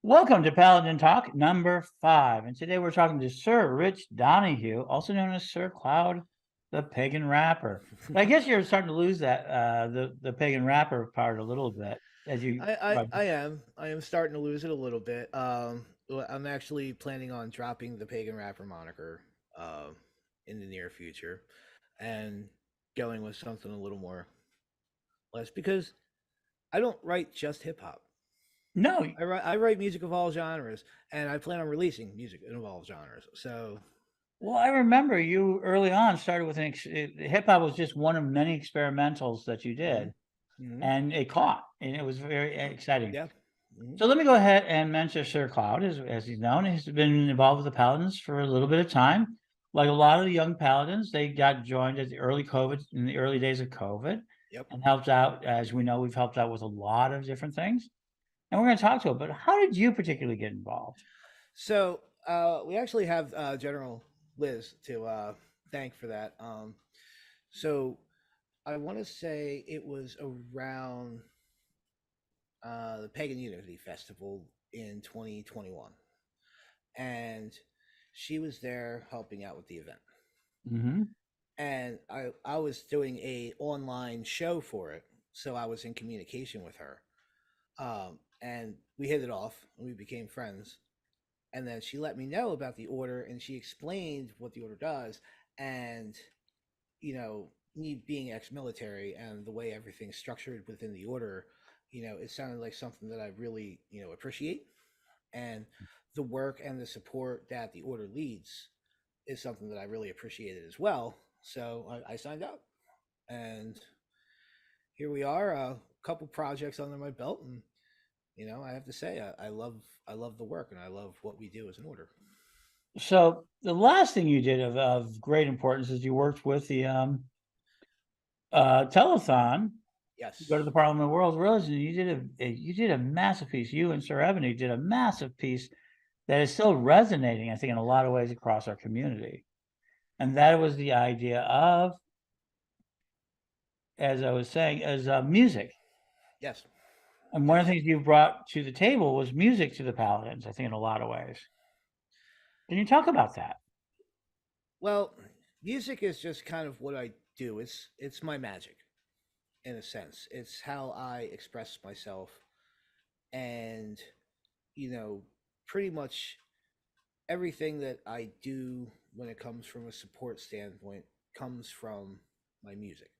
Welcome to Paladin Talk number 5. And today we're talking to Sir Rich Donahue, also known as Sir Cloud, the Pagan Rapper. But I guess you're starting to lose that the Pagan Rapper part a little bit as you I am starting to lose it a little bit. I'm actually planning on dropping the pagan rapper moniker in the near future and going with something a little more less because I don't write just hip hop. no. I write music of all genres, and I plan on releasing music in all genres. So Well, I remember you early on started with hip hop was just one of many experimentals that you hmm did, hmm and it caught, and it was very exciting. yeah. hmm So let me go ahead and mention Sir Cloud, as he's known. He's been involved with the Paladins for a little bit of time. Like a lot of the young Paladins, they got joined at the early COVID, in the early days of COVID, Yep. and helped out. As we know, we've helped out with a lot of different things, and we're going to talk to it. But how did you particularly get involved? So we actually have General Liz to thank for that. So I want to say it was around the Pagan Unity Festival in 2021, and she was there helping out with the event. Hmm. And I was doing a online show for it, so I was in communication with her, and we hit it off, and we became friends. And then she let me know about the order, and she explained what the order does, and me being ex-military and the way everything's structured within the order, it sounded like something that I really, appreciate. And the work and the support that the order leads is something that I really appreciated as well. So I signed up, and here we are, a couple projects under my belt, and I have to say, I love the work, and I love what we do as an order. So the last thing you did of great importance is you worked with the telethon. You go to Yes. the Parliament of World Religion. You did a massive piece. You and Sir Ebony did a massive piece that is still resonating, I think, in a lot of ways across our community. And that was the idea of, as I was saying, as music. Yes. And one of the Yes. things you brought to the table was music to the Paladins, I think, in a lot of ways. Can you talk about that? Well, music is just kind of what I do. It's my magic in a sense. It's how I express myself, and you know, pretty much everything that I do when it comes from a support standpoint comes from my music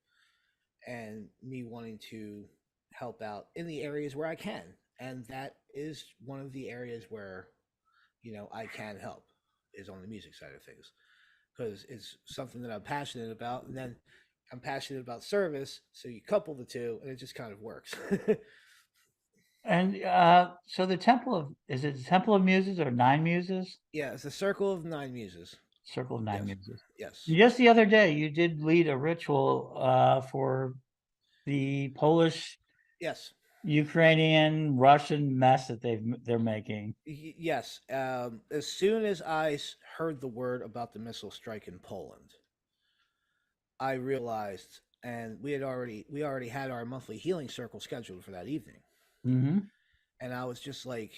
and me wanting to help out in the areas where I can. And that is one of the areas where, I can help is on the music side of things because it's something that I'm passionate about. And then I'm passionate about service. So you couple the two and it just kind of works. And so the Temple of, is it the Temple of Muses or Nine Muses? Yeah, it's a circle of nine muses. Circle of Nine Yes. Muses. Yes. Just the other day, you did lead a ritual for the Polish, Yes. Ukrainian, Russian mess that they're making. Yes. As soon as I heard the word about the missile strike in Poland, I realized, and we already had our monthly healing circle scheduled for that evening, Hmm. and I was just like,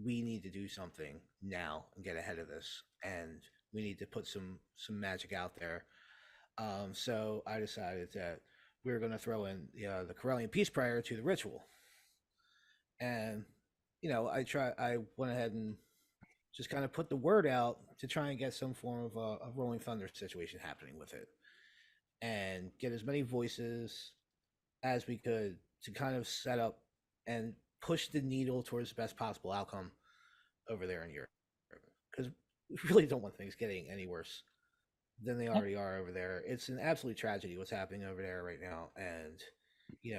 we need to do something now and get ahead of this, and we need to put some magic out there. So I decided that we were going to throw in the Corellian peace prayer to the ritual, and I went ahead and just kind of put the word out to try and get some form of a rolling thunder situation happening with it, and get as many voices as we could to kind of set up and push the needle towards the best possible outcome over there in Europe. Because we really don't want things getting any worse than they already are over there. It's an absolute tragedy what's happening over there right now, and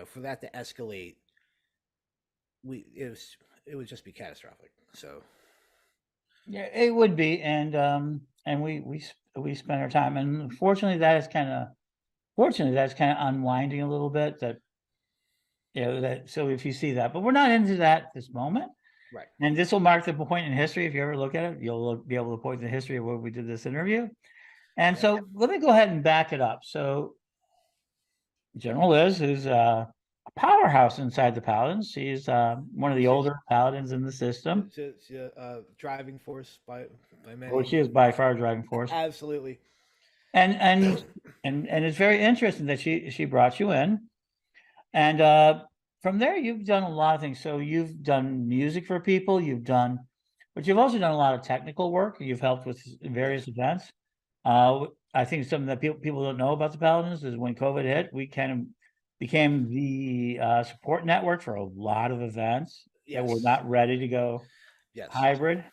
for that to escalate, it would just be catastrophic. So Yeah, it would be, and we spend our time, and fortunately that's kind of unwinding a little bit. That that so if you see that, but we're not into that at this moment. right, And this will mark the point in history. If you ever look at it, be able to point to the history of where we did this interview. And yep, so let me go ahead and back it up. So General Liz, who's a powerhouse inside the Paladins. She's one of the She, older Paladins in the system. driving force by Well, many. she is by far a driving force. Absolutely. And it's very interesting that she brought you in. And from there, you've done a lot of things. So you've done music for people, but you've also done a lot of technical work. You've helped with various Yes. events. I think something that people don't know about the Paladins is when COVID hit, we kind of became the support network for a lot of events that were Yes. not ready to go Yes. hybrid.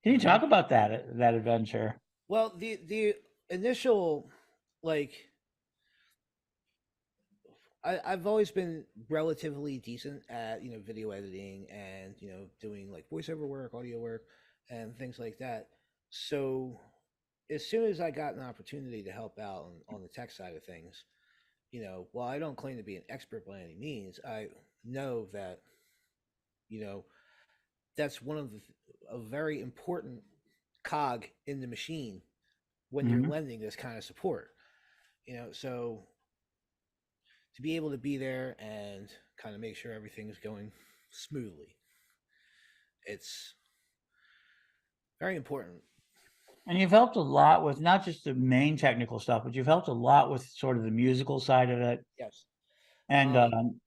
Can you Hmm. talk about that adventure? Well, the initial, like, I've always been relatively decent at video editing and doing like voiceover work, audio work, and things like that. So as soon as I got an opportunity to help out on the tech side of things, while I don't claim to be an expert by any means, I know that you know that's one of a very important cog in the machine when you're Mhm. lending this kind of support. So to be able to be there and kind of make sure everything's going smoothly, it's very important. And you've helped a lot with not just the main technical stuff, but you've helped a lot with sort of the musical side of it. Yes. And Um,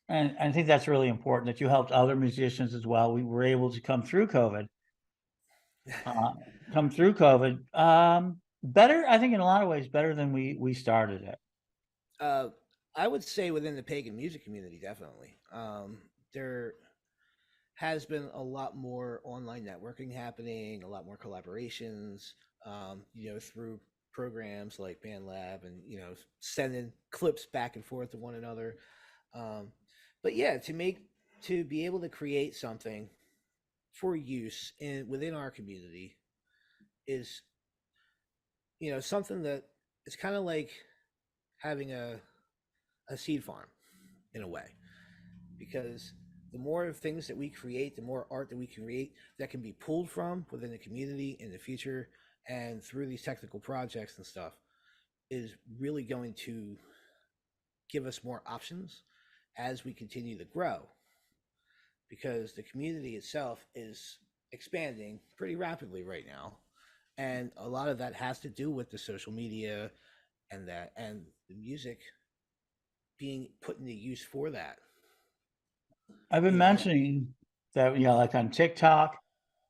I think that's really important that you helped other musicians as well. We were able to uh, come through COVID, better, I think in a lot of ways, better than we started it. uh, I would say within the pagan music community, definitely. There has been a lot more online networking happening, a lot more collaborations, through programs like BandLab and, sending clips back and forth to one another. Um, but yeah, to be able to create something for use within our community is, something that it's kind of like having a seed farm in a way, because the more things that we create, the more art that we create that can be pulled from within the community in the future and through these technical projects and stuff is really going to give us more options as we continue to grow, because the community itself is expanding pretty rapidly right now, and a lot of that has to do with the social media and the music being put into use for that. I've been you know mentioning that, like on TikTok,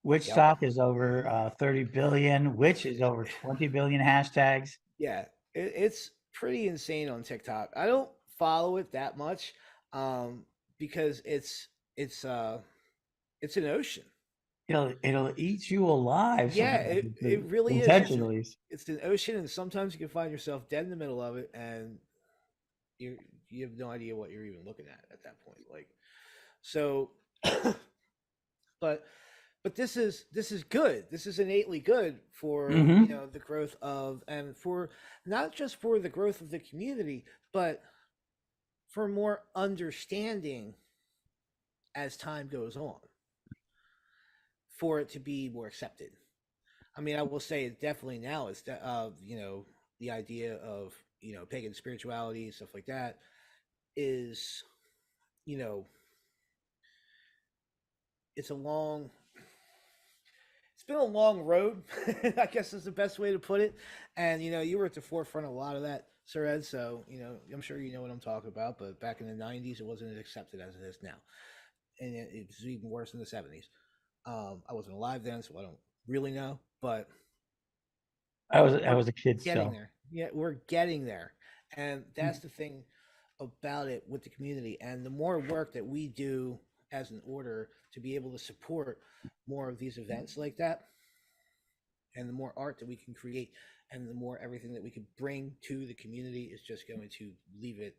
Witch yep. Talk is over 30 billion, Witch is over 20 billion hashtags. Yeah, it's pretty insane on TikTok. I don't follow it that much, because it's it's an ocean. It'll eat you alive Yeah, sometimes, it really is. intentionally. It's an ocean, and sometimes you can find yourself dead in the middle of it, and you you have no idea what you're even looking at that point. Like, so, but this is good. This is innately good for Hmm. the growth of, and for not just for the growth of the community, but for more understanding as time goes on, for it to be more accepted. I mean, I will say it definitely now is that the idea of pagan spirituality, stuff like that, is you know it's a long it's been a long road. I guess is the best way to put it. And you were at the forefront of a lot of that, Sir Ed. So I'm sure you know what I'm talking about. But back in the '90s, it wasn't as accepted as it is now, and it was even worse in the '70s. I wasn't alive then, so I don't really know. But I we're was a kid, getting so. there. Yeah, we're getting there, and that's the thing about it with the community. And the more work that we do as an order to be able to support more of these events like that, and the more art that we can create, and the more everything that we can bring to the community, is just going to leave it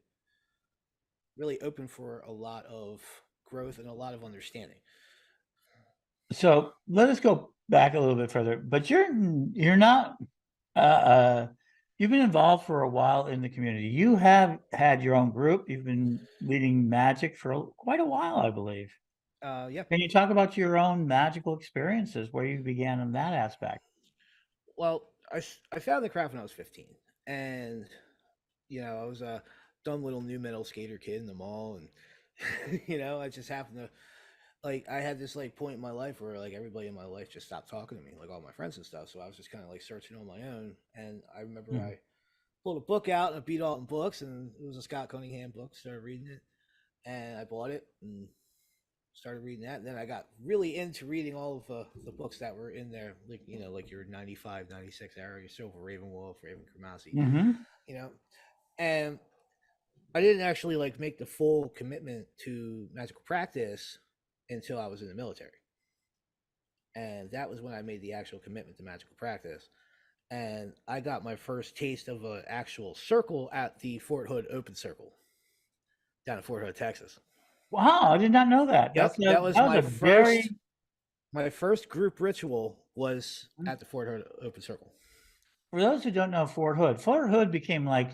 really open for a lot of growth and a lot of understanding. So let us go back a little bit further. But you're not uh, uh, you've been involved for a while in the community. You have had your own group. You've been leading magic for quite a while, I believe. Yeah. Can you talk about your own magical experiences where you began in that aspect? Well, I found the craft when I was 15, and I was dumb little new metal skater kid in the mall, and I just happened to like I had this like point in my life where like everybody in my life just stopped talking to me, like all my friends and stuff. So I was just kind of like searching on my own, and I remember Mhm. I pulled a book out and I beat all in books, and it was a Scott Cunningham book. Started reading it, and I bought it and started reading that. And then I got really into reading all of the books that were in there, like like your 95, 96 era, your Silver Ravenwolf, Raven Kamasi, Mhm. you know. And I didn't actually like make the full commitment to magical practice until I was in the military. And that was when I made the actual commitment to magical practice. And I got my first taste of an actual circle at the Fort Hood Open Circle down in Fort Hood, Texas. Wow, I did not know that. Yep, that was That was my a very. first group ritual was at the Fort Hood Open Circle. For those who don't know Fort Hood became like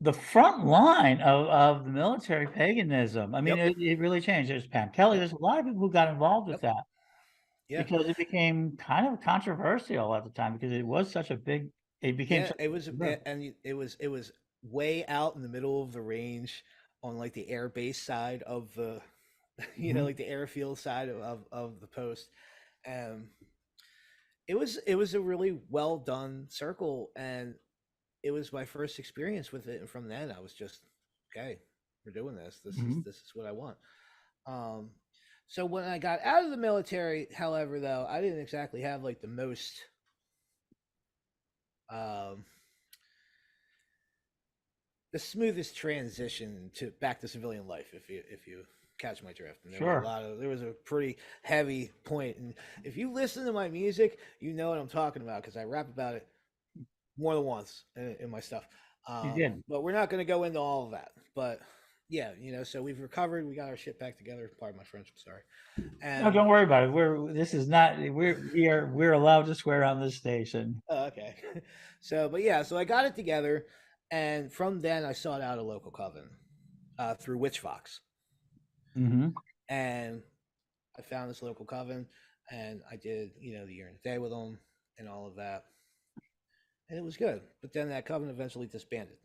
the front line of the military paganism. I mean, Yep, it really changed. There's Pam Kelly. yep, There's a lot of people who got involved with yep, that yeah, because it became kind of controversial at the time because it was such a big. It became yeah. such It a was, big group. and it was way out in the middle of the range on like the air base side of the, Mhm. like the airfield side of the post. Um, it was a really well done circle, and it was my first experience with it. And from then, I was just okay. We're doing this. This is Mhm. this is what I want. Um, so when I got out of the military, however, though, I didn't exactly have like the most um, the smoothest transition to back to civilian life. If you catch my drift, and Sure, there was a pretty heavy point. And if you listen to my music, you know what I'm talking about because I rap about it more than once in my stuff. you did. But we're not going to go into all of that. But yeah, so we've recovered. We got our shit back together. Pardon my French. I'm sorry. No, And don't worry about it. This is not. We're allowed to swear on this station. okay. But yeah, so I got it together, and from then I sought out a local coven through Witch Fox, Hmm. and I found this local coven, and I did the year and a day with them and all of that, and it was good. But then that coven eventually disbanded.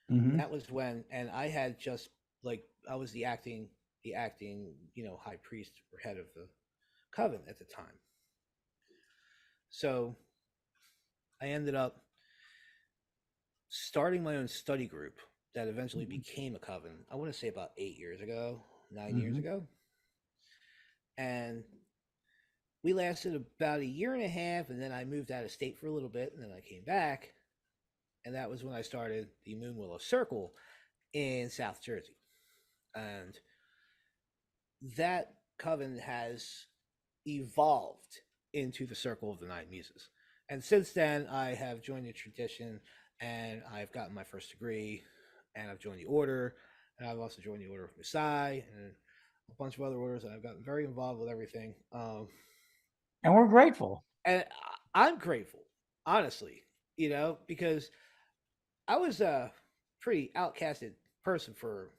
And Hmm. that was when, and I had just like I was the acting high priest or head of the coven at the time. So I ended up starting my own study group that eventually became a coven. I want to say about 8 years ago, 9 years Hmm. ago, and we lasted about a year and a half, and then I moved out of state for a little bit, and then I came back, and that was when I started the Moon Willow Circle in South Jersey, and that coven has evolved into the Circle of the Nine Muses. And since then, I have joined the tradition, and I've gotten my first degree, and I've joined the order, and I've also joined the Order of Masai and a bunch of other orders, and I've gotten very involved with everything. And we're grateful. And I'm grateful, honestly, because I was a pretty outcasted person for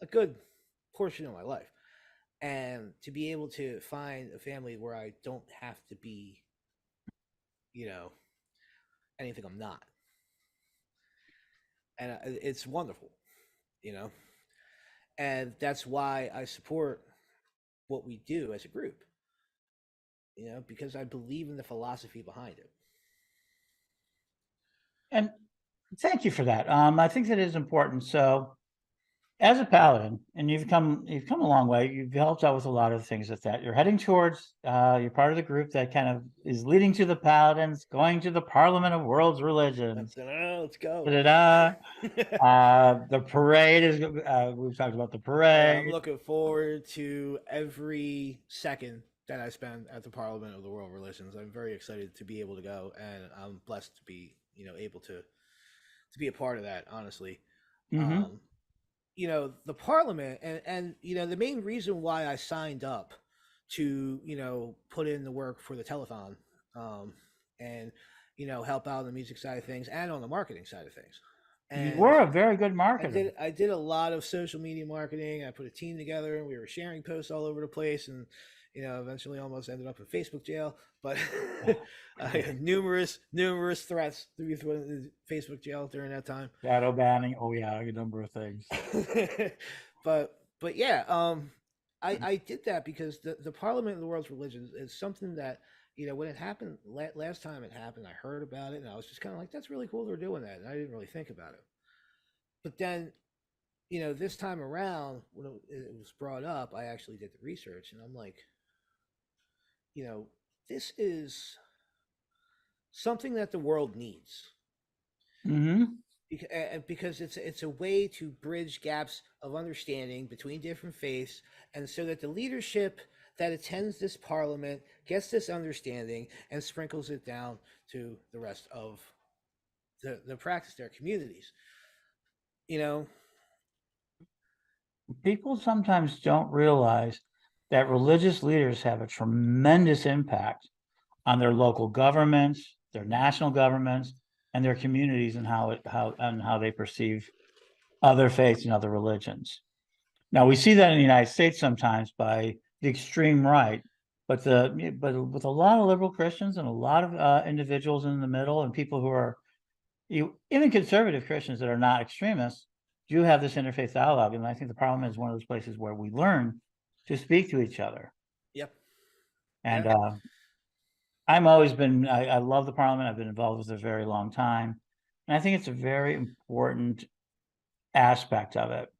a good portion of my life. And to be able to find a family where I don't have to be, you know, anything I'm not, and it's wonderful, you know, and that's why I support what we do as a group, because I believe in the philosophy behind it. And thank you for that. I think that is important. So, as a paladin, and you've come a long way. You've helped out with a lot of things with that. You're heading towards. You're part of the group that kind of is leading to the paladins, going to the Parliament of World's Religions. Let's go. Da-da-da. The parade is. We've talked about the I'm parade. looking forward to every second that I spend at the Parliament of the World Religions. I'm very excited to be able to go, and I'm blessed to be, able to be a part of that. Honestly, Mm-hmm. um, the Parliament, and the main reason why I signed up to put in the work for the telethon, and help out on the music side of things and on the marketing side of things, You and were a very good I marketer. did I did a lot of social media marketing. I put a team together, and we were sharing posts all over the place, and eventually almost ended up in Facebook jail. But numerous threats to be thrown in Facebook jail during that time. Shadow banning. Oh yeah, a number of things. But yeah, I did that because the Parliament of the World's Religions is something that, when it happened last time it happened, I heard about it and I was just kind of like, that's really cool they're doing that, and I didn't really think about it. But then, this time around when it was brought up, I actually did the research and I'm like, you know, this is something that the world needs. Mm-hmm. Because it's a way to bridge gaps of understanding between different faiths, and so that the leadership that attends this parliament gets this understanding and sprinkles it down to the rest of the practice, their communities. You know, People sometimes don't realize that religious leaders have a tremendous impact on their local governments, their national governments, and their communities, and how they perceive other faiths and other religions. Now we see that in the United States sometimes by the extreme right, but with a lot of liberal Christians and a lot of individuals in the middle and people who are even conservative Christians that are not extremists do have this interfaith dialogue, and I think the Parliament is one of those places where we learn to speak to each other. yep, And yeah. I love the Parliament. I've been involved with it a very long time, and I think it's a very important aspect of it,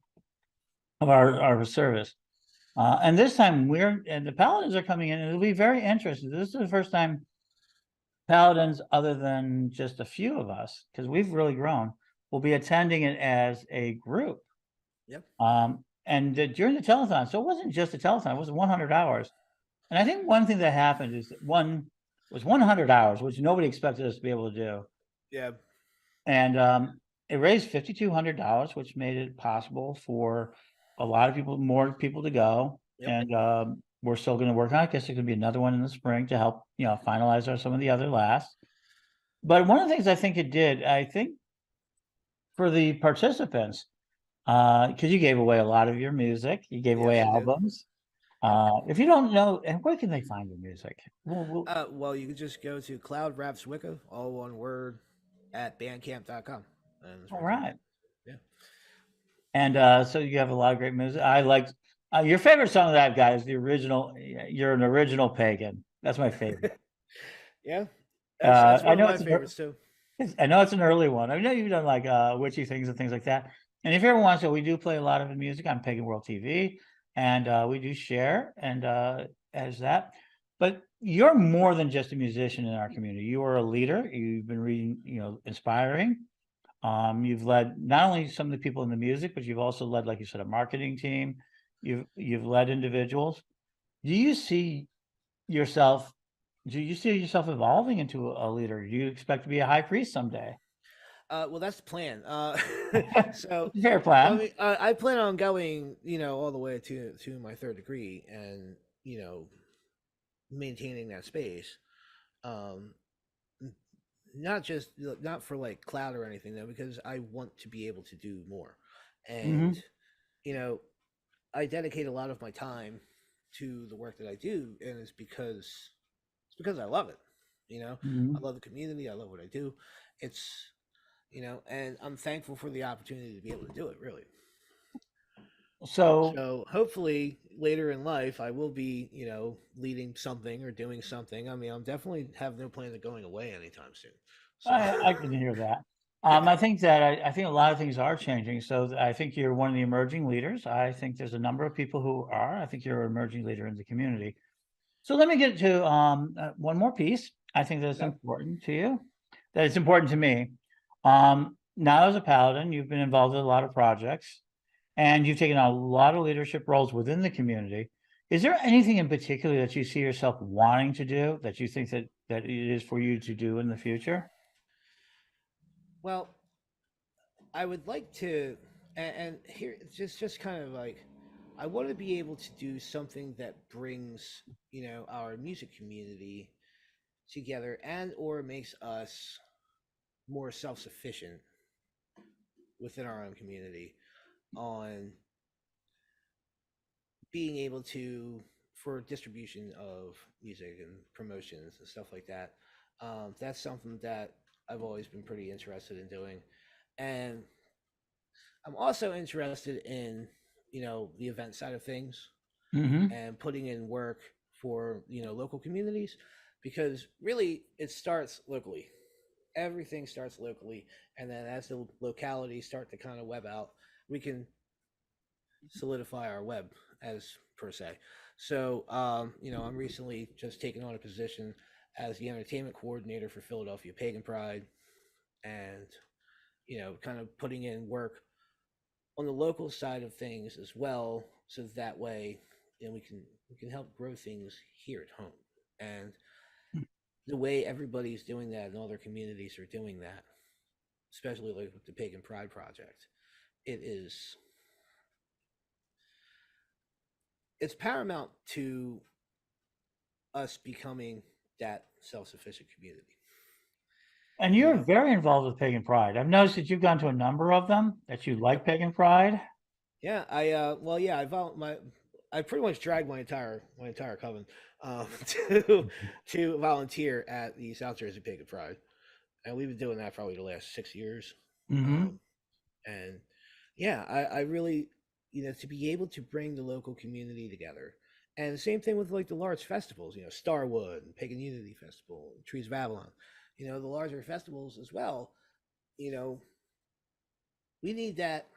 of our service. And this time the Paladins are coming in, and it'll be very interesting. This is the first time Paladins, other than just a few of us, because we've really grown, will be attending it as a group. Yep. And during the telethon, so it wasn't just a telethon, it was 100 hours. And I think one thing that happened is that one was 100 hours, which nobody expected us to be able to do. Yeah. And it raised $5,200, which made it possible for a lot of people, more people to go. Yep. And we're still going to work on it. I guess there could be another one in the spring to help, finalize some of the other lasts. But one of the things I think it did, I think for the participants, because you gave away a lot of your music, you gave away Yes, I do. albums. If you don't know, and where can they find your music? Well, you can just go to Cloud Raps Wicca, all one word, at bandcamp.com. And it's All right there. right. Yeah. And so you have a lot of great music. I liked your favorite song of that guy is the original. You're an original pagan. That's my favorite. Yeah. That's I one of know my favorites too. I know it's an early one. I know you've done like witchy things and things like that. And if you ever want to, we do play a lot of the music on Pagan World TV, and we do share and as that. But you're more than just a musician in our community. You are a leader. You've been reading, inspiring. You've led not only some of the people in the music, but you've also led, like you said, a marketing team. You've led individuals. Do you see yourself? Do you see yourself evolving into a leader? Do you expect to be a high priest someday? Well, that's the plan. So, Fair I plan. mean, I plan on going, all the way to my third degree, and maintaining that space. Um, not for like cloud or anything though, because I want to be able to do more, and Hmm. you know, I dedicate a lot of my time to the work that I do, and it's because I love it. I Hmm. love the community. I love what I do. It's and I'm thankful for the opportunity to be able to do it. Really. So So hopefully later in life, I will be leading something or doing something. I mean, I'm definitely have no plans of going away anytime soon. So I can hear that. yeah, I think that I think a lot of things are changing. So I think you're one of the emerging leaders. I think there's a number of people who are. I think you're an emerging leader in the community. So let me get to one more piece. I think that's okay. important to you. That it's important to me. Now, as a paladin, you've been involved in a lot of projects, and you've taken on a lot of leadership roles within the community. Is there anything in particular that you see yourself wanting to do that you think that it is for you to do in the future? Well, I would like to, and here it's just kind of like I want to be able to do something that brings our music community together, and or makes us more self-sufficient within our own community on being able to, for distribution of music and promotions and stuff like that, That's something that I've always been pretty interested in doing, and I'm also interested in the event side of things Hmm. and putting in work for local communities, because really it starts locally. Everything starts locally, and then as the localities start to kind of web out, we can solidify our web as per se. So, I'm recently just taken on a position as the entertainment coordinator for Philadelphia Pagan Pride, and kind of putting in work on the local side of things as well, so that way, we can help grow things here at home. And the way everybody's doing that, and all their communities are doing that, especially like with the Pagan Pride Project, it is it's paramount to us becoming that self-sufficient community. And You you're know, very involved with Pagan Pride. I've noticed that you've gone to a number of them, that you like yep, Pagan Pride. yeah. I pretty much dragged my entire coven to volunteer at the South Jersey Pagan Pride, and we've been doing that probably the last 6 years. Hmm. Um, and yeah, I really, to be able to bring the local community together, and the same thing with like the large festivals, Starwood and Pagan Unity Festival, Trees of Avalon, the larger festivals as well. You know, we need that,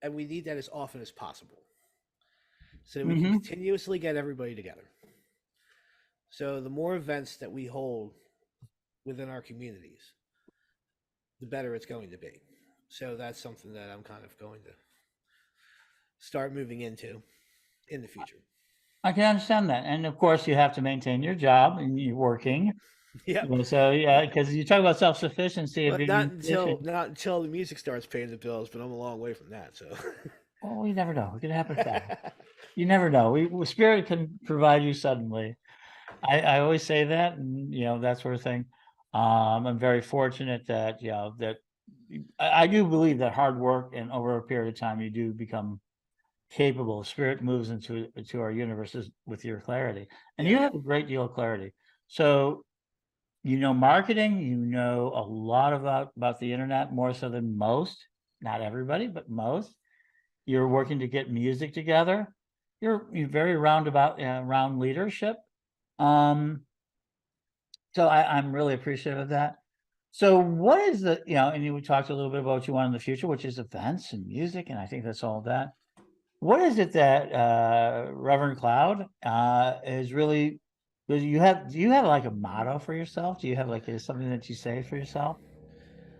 and we need that as often as possible, so that we can Hmm. continuously get everybody together. So the more events that we hold within our communities, the better it's going to be. So that's something that I'm kind of going to start moving into in the future. I can understand that. And of course, you have to maintain your job and you're working. Yep. So, yeah, Yep. because you talk about self-sufficiency of But being a musician. not until the music starts paying the bills. But I'm a long way from that. So. Oh, you never know. It could happen fast. You never know. Spirit can provide you suddenly. I always say that, and that sort of thing. I'm very fortunate that I do believe that hard work and over a period of time you do become capable. Spirit moves into our universes with your clarity, and you Yep. have a great deal of clarity. So marketing. You know a lot about the internet, more so than most. Not everybody, but most. You're working to get music together. You're very roundabout around leadership. Um, so I'm really appreciative of that. So what is and we talked a little bit about what you want in the future, which is events and music, and I think that's all of that. What is it that Reverend Cloud is really, do you have like a motto for yourself? Do you have like something that you say for yourself?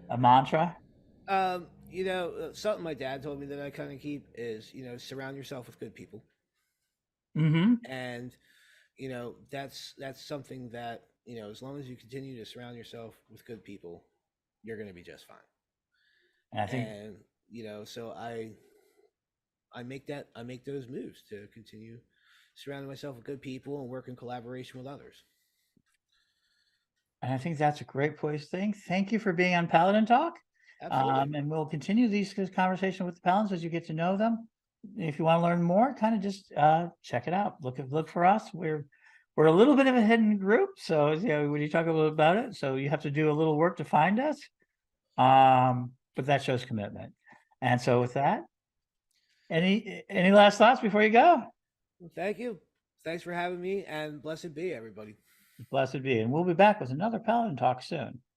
A mantra? Something my dad told me that I kind of keep is, surround yourself with good people, Mm-hmm. and that's something that, as long as you continue to surround yourself with good people, you're going to be just fine. And I think And so I make those moves to continue surrounding myself with good people and work in collaboration with others. And I think that's a great place thing. Thank you for being on Paladin Talk. Absolutely. And we'll continue these conversation with the Paladins as you get to know them. If you want to learn more, kind of just check it out. Look for us. We're a little bit of a hidden group, so when you talk a little about it, so you have to do a little work to find us. But that shows commitment. And so with that, any last thoughts before you go? Well, thank you. Thanks for having me, and blessed be everybody. Blessed be. And we'll be back with another Paladin Talk soon.